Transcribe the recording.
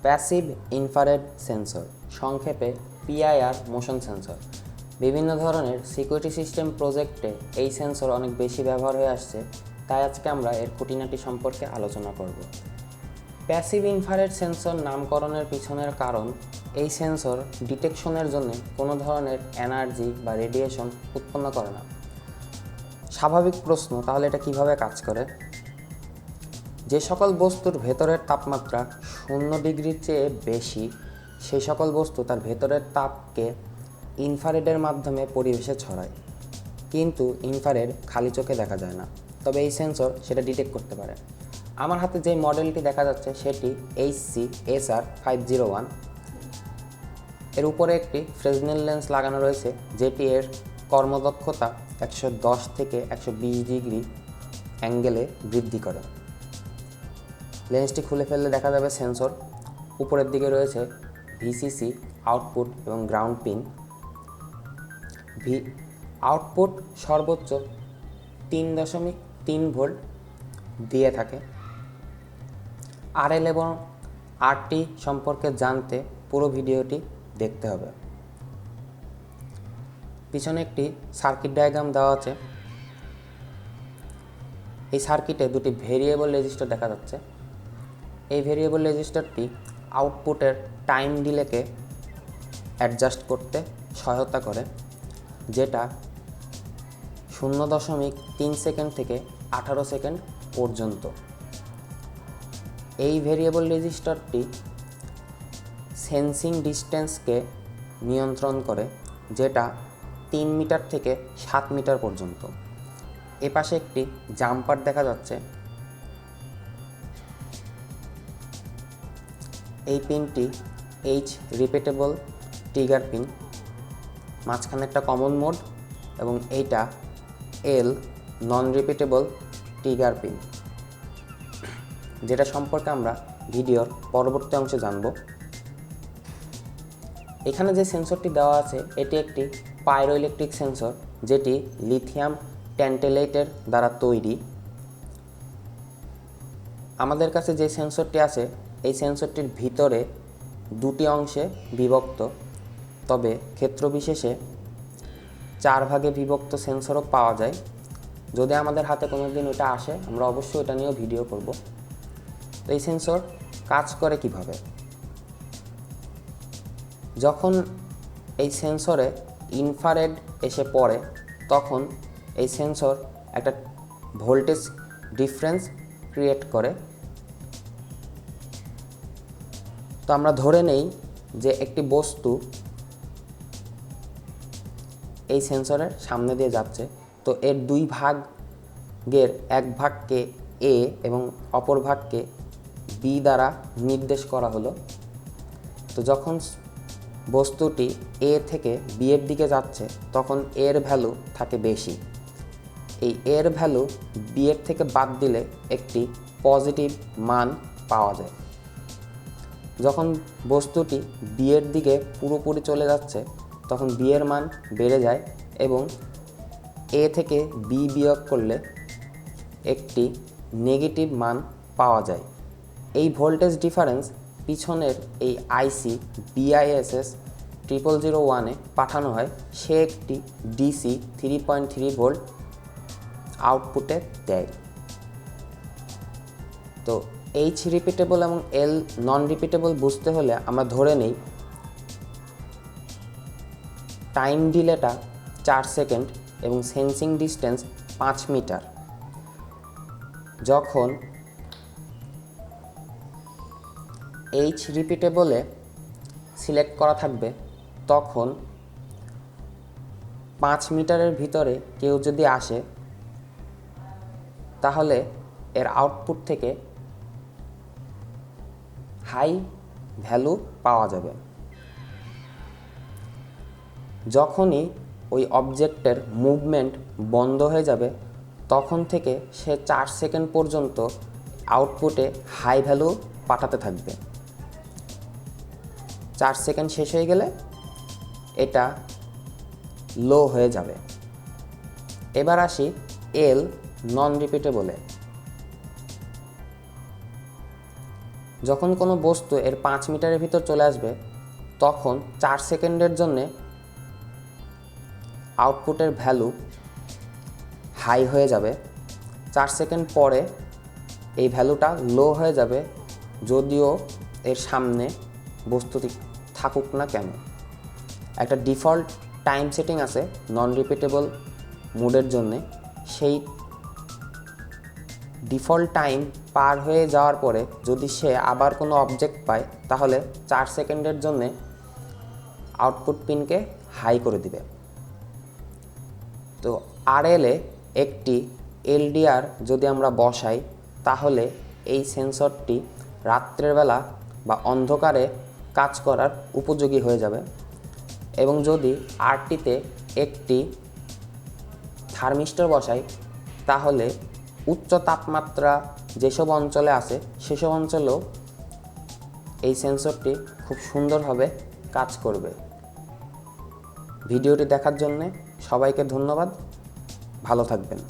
Passive infrared sensor, সংক্ষেপে PIR motion sensor. বিভিন্ন ধরনের সিকিউরিটি সিস্টেম প্রজেক্টে এই সেন্সর অনেক বেশি ব্যবহার হয়ে আসছে, তাই আজকে আমরা এর খুঁটিনাটি সম্পর্কে আলোচনা করব। প্যাসিভ ইনফ্রারেড সেন্সর নামকরণের পিছনের কারণ, এই সেন্সর ডিটেকশনের জন্য কোনো ধরনের এনার্জি বা রেডিয়েশন উৎপন্ন করে না। স্বাভাবিক প্রশ্ন, তাহলে এটা কিভাবে কাজ করে? যে সকল বস্তুর ভেতরের তাপমাত্রা 0 ডিগ্রির চেয়ে বেশি, সেই সকল বস্তু তার ভেতরের তাপকে ইনফ্রারেডের মাধ্যমে পরিবেশে ছড়ায়। কিন্তু ইনফ্রারেড খালি চোখে দেখা যায় না, তবে এই সেন্সর সেটা ডিটেক্ট করতে পারে। আমার হাতে যে মডেলটি দেখা যাচ্ছে সেটি HC-SR501। এর উপরে একটি ফ্রেসনেল লেন্স লাগানো রয়েছে, যেটি এর কর্মদক্ষতা 110 থেকে 120 ডিগ্রি অ্যাঙ্গেলে বৃদ্ধি করে। লেন্সটি খুলে ফেললে দেখা যাবে সেন্সর। উপরের দিকে রয়েছে ভিসিসি আউটপুট এবং গ্রাউন্ড পিন। আউটপুট সর্বোচ্চ 3.3 ভোল্ট দিয়ে থাকে। আরএল এবং আরটি সম্পর্কে জানতে পুরো ভিডিওটি দেখতে হবে। পিছনে একটি সার্কিট ডায়াগ্রাম দেওয়া আছে। এই সার্কিটে দুটি ভেরিয়েবল রেজিস্টার দেখা যাচ্ছে। এই ভেরিয়েবল রেজিস্টারটি আউটপুটের টাইম ডিলেকে অ্যাডজাস্ট করতে সহায়তা করে, যেটা 0.3 সেকেন্ড থেকে 18 সেকেন্ড পর্যন্ত। এই ভেরিয়েবল রেজিস্টারটি সেন্সিং ডিস্টেন্সকে নিয়ন্ত্রণ করে, যেটা 3 মিটার থেকে 7 মিটার পর্যন্ত। এপাশে একটি জাম্পার দেখা যাচ্ছে। এই পিনটি H রিপিটেবল ট্রিগার পিন, মাঝখানে একটা কমন মোড, এবং এইটা L নন রিপিটেবল ট্রিগার পিন, যেটা সম্পর্কে আমরা ভিডিওর পরবর্তী অংশে জানব। এখানে যে সেন্সরটি দেওয়া আছে এটি একটি পাইরোইলেকট্রিক সেন্সর, যেটি লিথিয়াম ট্যান্টালেটের দ্বারা তৈরি। আমাদের কাছে যে সেন্সরটি আছে এই সেন্সরটির ভিতরে দুটি অংশে বিভক্ত, তবে ক্ষেত্র বিশেষে 4 ভাগে বিভক্ত সেন্সরও পাওয়া যায়। যদি আমাদের হাতে কোনো দিন ওটা আসে, আমরা অবশ্যই এটা নিয়েও ভিডিও করব। তো এই সেন্সর কাজ করে কিভাবে? যখন এই সেন্সরে ইনফ্রারেড এসে পড়ে, তখন এই সেন্সর একটা ভোল্টেজ ডিফারেন্স ক্রিয়েট করে। তো আমরা ধরে নেই যে একটি বস্তু এই সেন্সরের সামনে দিয়ে যাচ্ছে। তো এর দুই ভাগের এক ভাগকে এ এবং অপর ভাগকে বি দ্বারা নির্দেশ করা হলো। তো যখন বস্তুটি এ থেকে বি এর দিকে যাচ্ছে, তখন এর ভ্যালু থাকে বেশি। এই এর ভ্যালু বি এর থেকে বাদ দিলে একটি পজিটিভ মান পাওয়া যায়। যখন বস্তুটি বি এর দিকে পুরোপুরি চলে যাচ্ছে, তখন বি এর মান বেড়ে যায় এবং এ থেকে বি বিয়োগ করলে একটি নেগেটিভ মান পাওয়া যায়। এই ভোল্টেজ ডিফারেন্স পিছনের এই আইসি BISS 0001-এ পাঠানো হয়। সে একটি ডিসি 3.3 ভোল্ট আউটপুটে দেয়। তো H রিপিটেবল এবং L নন রিপিটেবল বুঝতে হলে আমরা ধরে নেই টাইম ডিলেটা 4 সেকেন্ড এবং সেন্সিং ডিস্টেন্স 5 মিটার। যখন H রিপিটেবলে সিলেক্ট করা থাকবে, তখন 5 মিটারের ভিতরে কেউ যদি আসে, তাহলে এর আউটপুট থেকে হাই ভ্যালু পাওয়া যাবে। যখনই ওই অবজেক্টের মুভমেন্ট বন্ধ হয়ে যাবে, তখন থেকে সে 4 সেকেন্ড পর্যন্ত আউটপুটে হাই ভ্যালু পাঠাতে থাকবে। 4 সেকেন্ড শেষ হয়ে গেলে এটা লো হয়ে যাবে। এবার আসি এল নন রিপিটেবলে। যখন কোনো বস্তু এর 5 মিটারের ভিতর চলে আসবে তখন 4 সেকেন্ডের জন্যে আউটপুটের ভ্যালু হাই হয়ে যাবে। 4 সেকেন্ড পরে এই ভ্যালুটা লো হয়ে যাবে, যদিও এর সামনে বস্তুটি থাকুক না কেন। একটা ডিফল্ট টাইম সেটিং আছে নন রিপিটেবল মোডের জন্যে। সেই ডিফল্ট টাইম পার হয়ে যাওয়ার পরে যদি সে আবার কোনো অবজেক্ট পায় তাহলে 4 সেকেন্ডের জন্যে আউটপুট পিনকে হাই করে দিবে। তো আরএলে একটি এলডিআর যদি আমরা বসাই তাহলে এই সেন্সরটি রাত্রের বেলা বা অন্ধকারে কাজ করার উপযোগী হয়ে যাবে। এবং যদি আরটিতে একটি থার্মিস্টর বসাই তাহলে উচ্চ তাপমাত্রা যেসব অঞ্চলে আছে সেসব অঞ্চলেও এই সেন্সরটি খুব সুন্দরভাবে কাজ করবে। ভিডিওটি দেখার জন্যে সবাইকে ধন্যবাদ। ভালো থাকবেন।